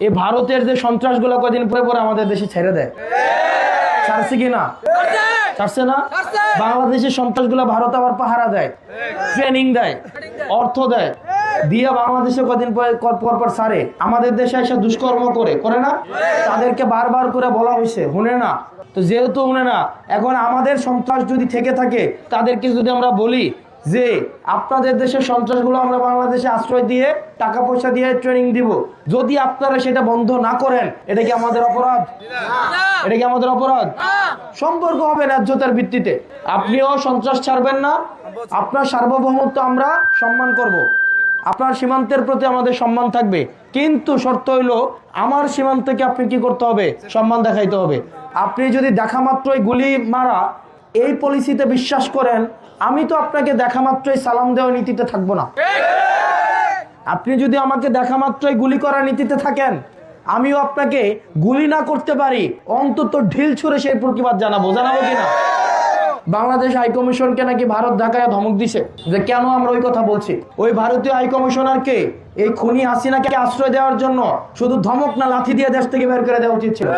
এই ভারতের যে সন্ত্রাসগুলো কদিন পরে পরে আমাদের দেশে ছেড়ে দেয়, ছাড়ছে কি না? ছাড়ছে না? বাংলাদেশের সন্ত্রাসগুলো ভারত আবার পাহারা দেয়, ট্রেনিং দেয়, অর্থ দেয়, দিয়ে বাংলাদেশে কদিন পর ছাড়ে। আমাদের দেশে এসে দুষ্কর্ম করে না, তাদেরকে বারবার করে বলা হয়েছে, শুনে না। তো যেহেতু শুনে না, এখন আমাদের সন্ত্রাস যদি থেকে থাকে, তাদেরকে যদি আমরা বলি যে আপনাদের দেশের সন্ত্রাসগুলো আমরা বাংলাদেশে আশ্রয় দিয়ে টাকা পয়সা দিয়ে ট্রেনিং দিব, যদি আপনারা সেটা বন্ধ না করেন, এটা কি আমাদের অপরাধ? এটা কি আমাদের অপরাধ? সম্পর্ক হবে ন্যায্যতার ভিত্তিতে। আপনিও সন্ত্রাস ছাড়বেন না, আপনার সার্বভৌমত্ব আমরা সম্মান করব, আপনার সীমান্তের প্রতি আমাদের সম্মান থাকবে, কিন্তু শর্ত হইল আমার সীমান্তকে আপনি কি করতে হবে? সম্মান দেখাইতে হবে। আপনি যদি দেখা মাত্রই গুলি মারা এই পলিসিতে বিশ্বাস করেন, আমি তো আপনাকে দেখা মাত্রই সালাম দেওয়া নীতিতে থাকবো না। আপনি যদি আমাকে দেখা মাত্রই গুলি করা নীতিতে থাকেন, আমিও আপনাকে গুলি না করতে পারি, অন্তত ঢিল ছুঁড়ে সেই প্রতিবাদ জানাবো কিনা? বাংলাদেশ হাইকমিশনকে নাকি ভারত ঢাকায় ধমক দিছে, যে কেন আমরা ওই কথা বলছি? ওই ভারতীয় হাইকমিশনারকে এই খুনি হাসিনাকে আশ্রয় দেওয়ার জন্য শুধু ধমক না, লাথি দিয়ে দেশ থেকে বের করে দেওয়া উচিত ছিল।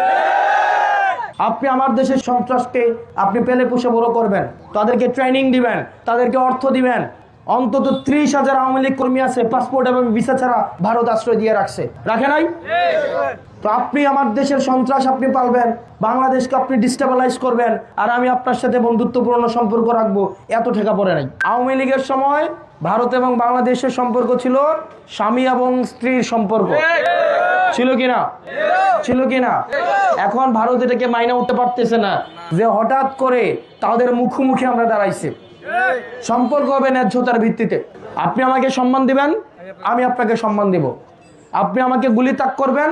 আপনি আমার দেশের সন্ত্রাসকে আপনি পেলে পুষে বড় করবেন, তাদেরকে ট্রেনিং দিবেন, তাদেরকে অর্থ দিবেন। অন্তত 30,000 আওয়ামী লীগ কর্মী আছে পাসপোর্ট এবং ভিসা ছাড়া ভারত আশ্রয় দিয়ে রাখে নাই? তো আপনি আমার দেশের সন্ত্রাস আপনি পালবেন, বাংলাদেশকে আপনি ডিস্টেবিলাইজ করবেন, আর আমি আপনার সাথে বন্ধুত্বপূর্ণ সম্পর্ক রাখবো, এত ঠেকা পড়ে নাই। আওয়ামী লীগের সময় ভারত এবং বাংলাদেশের সম্পর্ক ছিল স্বামী এবং স্ত্রীর সম্পর্ক, ছিল কিনা? এখন ভারত এটাকে মাইনে উঠতে পারতেছে না, যে হঠাৎ করে তাদের মুখোমুখি আমরা দাঁড়াইছি। সম্পর্ক হবে ন্যায্যতার ভিত্তিতে। আপনি আমাকে সম্মান দিবেন, আমি আপনাকে সম্মান দিব। আপনি আমাকে গুলি তাক করবেন,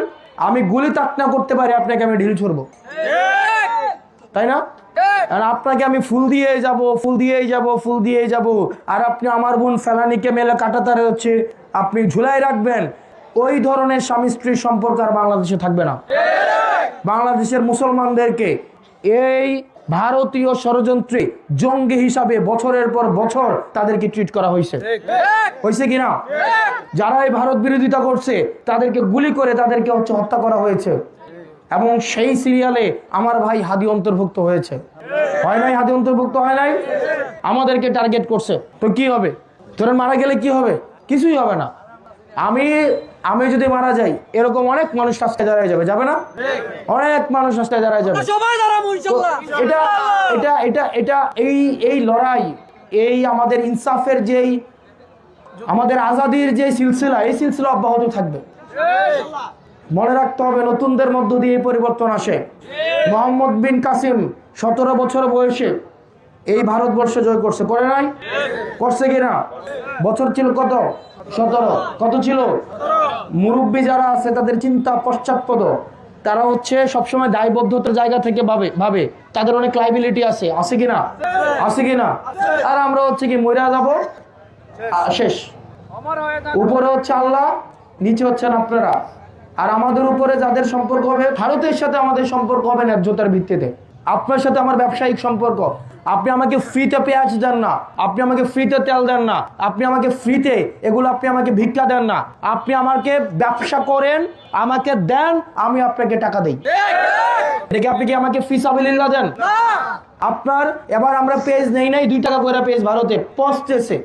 আমি গুলি তাক না করতে পারি, আপনাকে আমি ঢিল ছুড়বো, তাই না? আর আপনাকে আমি ফুল দিয়েই যাব, আর আপনি আমার বোন ফেলানিকে মেলে কাটাতারে হচ্ছে আপনি ঝুলাই রাখবেন। ওই ধরনের স্বামী স্ত্রীর সম্পর্ক আর বাংলাদেশে থাকবে না। বাংলাদেশের মুসলমানদেরকে এই ভারতীয় ষড়যন্ত্রে জঙ্গি হিসাবে বছরের পর বছর তাদেরকে ট্রিট করা হয়েছে কিনা? যারা এই ভারত বিরোধিতা করছে তাদেরকে গুলি করে তাদেরকে হত্যা করা হয়েছে, এবং সেই সিরিয়ালে আমার ভাই হাদি অন্তর্ভুক্ত হয়েছে। হয় নাই? হাদি অন্তর্ভুক্ত হয় নাই? আমাদেরকে টার্গেট করছে। তো কি হবে? তোরা মারা গেলে কি হবে? কিছুই হবে না। আমি যদি মারা যাই, এরকম অনেক মানুষ রাস্তায় দাঁড়ায় যাবে না? অনেক মানুষ রাস্তায় দাঁড়ায় যাবে। এটা এই লড়াই, এই আমাদের ইনসাফের যেই আমাদের আজাদির যে সিলসিলা, এই সিলসিলা অব্যাহত থাকবে। মনে রাখতে হবে, নতুনদের মধ্য দিয়ে এই পরিবর্তন আসে। মোহাম্মদ বিন কাসিম 17 বছর বয়সে এই ভারতবর্ষ জয় করছে, করে নাই? করছে কিনা? বছর ছিল কত? 17। কত ছিল? মুরব্বী যারা আছে তাদের চিন্তা পশ্চাৎপদ, তারা হচ্ছে সবসময় দায়বদ্ধতার জায়গা থেকে ভাবে তাদের অনেক লাইবিলিটি আছে কিনা? আর আমরা হচ্ছে কি মরে যাব, শেষ। উপরে হচ্ছে আল্লাহ, নিচে হচ্ছেন আপনারা। আর আমাদের উপরে যাদের সম্পর্ক হবে, ভারতের সাথে আমাদের সম্পর্ক হবে ন্যায্যতার ভিত্তিতে। আপনার সাথে আমার ব্যবসায়িক সম্পর্ক। আপনি আমাকে ফ্রিতে পেঁয়াজ দেন না, আপনি আমাকে ফ্রিতে তেল দেন না, আপনি আমাকে ফ্রিতে এগুলো আপনি আমাকে ভিক্ষা দেন না। আপনি আমাকে ব্যবসা করেন, আমাকে দেন, আমি আপনাকে টাকা দেই। দেখে আপনি কি আমাকে ফিসাবিলিল্লাহ দেন? আপনার এবার আমরা পেজ নেই 2 টাকা করে পেজ ভারতে পৌঁছতেছে,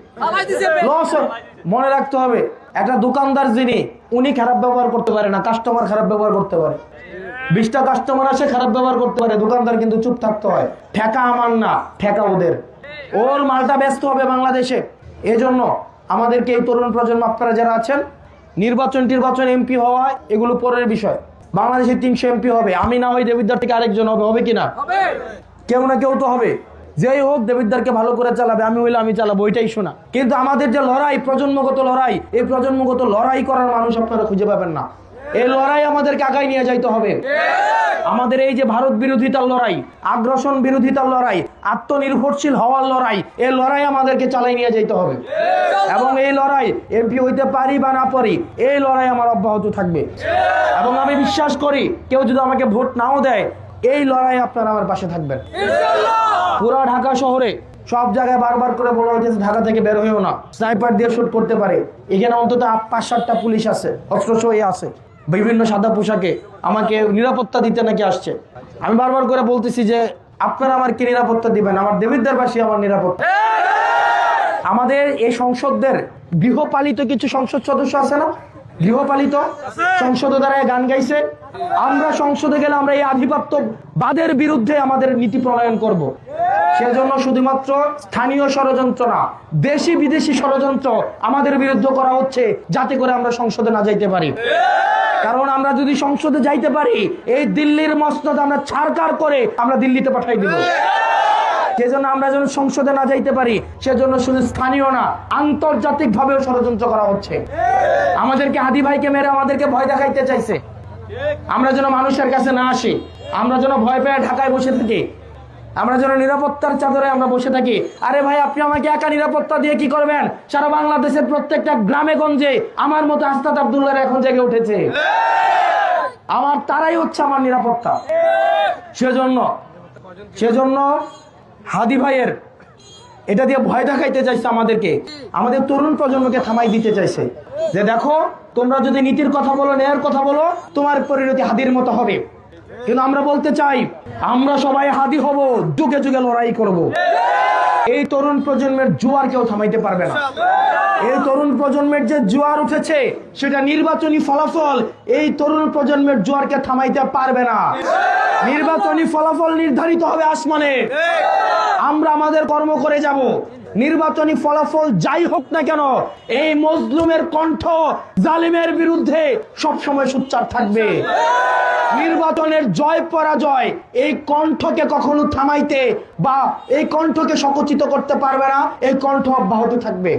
লস। মনে রাখতে হবে, একটা দোকানদার যিনি, উনি খারাপ ব্যবহার করতে পারে না, কাস্টমার খারাপ ব্যবহার করতে পারে। 20টা কাস্টমার আসে, খারাপ ব্যবহার করতে পারে, দোকানদার কিন্তু চুপ থাকতে হয়। ঠেকা আমার না, ঠেকা ওদের। ওর মালটা ব্যস্ত হবে বাংলাদেশে। এজন্য আমাদেরকে এই তরুণ প্রজন্ম, আপনারা যারা আছেন, নির্বাচন এমপি হওয়া এগুলো পরের বিষয়। বাংলাদেশে 300 এমপি হবে, আমি না হই দেবিদ্বার থেকে আরেকজন হবে কিনা? কেউ না কেউ তো হবে। যেই হোক দেবিদ্বারকে ভালো করে চালাবে, আমি হইলে আমি চালাবো, ওইটাই শোনা। কিন্তু আমাদের যে লড়াই, প্রজন্মগত লড়াই, এই প্রজন্মগত লড়াই করার মানুষ আপনারা খুঁজে পাবেন না। এই লড়াই আমাদেরকে আগায় নিয়ে যাইতে হবে। আমাদের এই যে ভারত বিরোধিতার লড়াই, আগ্রাসন বিরোধিতার লড়াই, আত্মনির্ভরশীল হওয়ার লড়াই, এই লড়াই আমাদেরকে চালাই নিয়ে যাইতে হবে। এবং এই লড়াই এমপি হইতে পারি বা না পারি, এই লড়াই আমার অব্যাহত থাকবে। এবং আমি বিশ্বাস করি, কেউ যদি আমাকে ভোট নাও দেয়, এই লড়াই আপনারা আমার পাশে থাকবেন। পুরা ঢাকা শহরে সব জায়গায় বারবার করে বলা হয়েছে ঢাকা থেকে বের হয়েও না, স্নাইপার দিয়ে শুট করতে পারে। এখানে অন্তত 5-7টা পুলিশ আছে, অস্ত্র সহ আছে। বিভিন্ন সাদা পোশাকে আমাকে নিরাপত্তা দিতে নাকি আসছে। আমি বারবার করে বলতেছি যে আপনারা আমার কি নিরাপত্তা দিবেন? আমার দেবিদ্বারবাসী আমার নিরাপত্তা। আমাদের এই সংসদের গৃহপালিত কিছু সংসদ সদস্য আছে না, গৃহপালিত সংসদে দ্বারা গান গাইছে। আমরা সংসদে গেলে আমরা এই আধিপত্যবাদের বিরুদ্ধে আমাদের নীতি প্রণয়ন করব। সেজন্য শুধুমাত্র স্থানীয় ষড়যন্ত্র না, দেশি বিদেশি ষড়যন্ত্র আমাদের বিরুদ্ধে করা হচ্ছে, যাতে করে আমরা সংসদে না যাইতে পারি। কারণ আমরা যদি সংসদে যাইতে পারি, এই দিল্লির মসনদ আমরা ছাড়কার করে আমরা দিল্লিতে পাঠাই দিব। সেজন্য আমরা যেন সংসদে না যাইতে পারি, সেজন্য শুধু স্থানীয় না, আন্তর্জাতিক ভাবেও ষড়যন্ত্র করা হচ্ছে। আমাদেরকে হাদি ভাইকে মেরে আমাদেরকে ভয় দেখাইতে চাইছে, আমরা যেন মানুষের কাছে না আসি, আমরা যেন ভয় পেয়ে ঢাকায় বসে থাকি, আমরা যেন নিরাপত্তার চাদরে আমরা বসে থাকি। আরে ভাই, আপনি আমাকে একা নিরাপত্তা দিয়ে কি করবেন? সারা বাংলাদেশের প্রত্যেকটা গ্রামে গঞ্জে আমার মতো আস্তাদ আব্দুল্লাহ এখন জেগে উঠেছে, আমার তারাই হচ্ছে আমার নিরাপত্তা। সেজন্য হাদি ভাইয়ের এটা দিয়ে ভয় দেখাইতে চাইছে আমাদেরকে, আমাদের তরুণ প্রজন্মকে থামাই দিতে চাইছে যে দেখো, তোমরা যদি নীতির কথা বলো, ন্যায়ের কথা বলো, তোমার পরিণতি হাদির মতো হবে। কিন্তু আমরা বলতে চাই, আমরা সবাই হাদি হব, যুগে যুগে লড়াই করব। এই তরুণ প্রজন্মের জোয়ার কেউ থামাইতে পারবে না। এই তরুণ প্রজন্মের যে জোয়ার উঠেছে, সেটা নির্বাচনী ফলাফল এই তরুণ প্রজন্মের জোয়ারকে থামাইতে পারবে না। নির্বাচনী ফলাফল নির্ধারিত হবে আসমানে, আমরা আমাদের কর্ম করে যাব। নির্বাচনী ফলাফল যাই হোক না কেন, এই মজলুমের কণ্ঠ জালিমের বিরুদ্ধে সবসময় সোচ্চার থাকবে। নির্বাচনের জয় পরাজয় এই কণ্ঠকে কখনো থামাইতে বা এই কণ্ঠকে সংকুচিত করতে পারবে না, এই কণ্ঠ অব্যাহত থাকবে।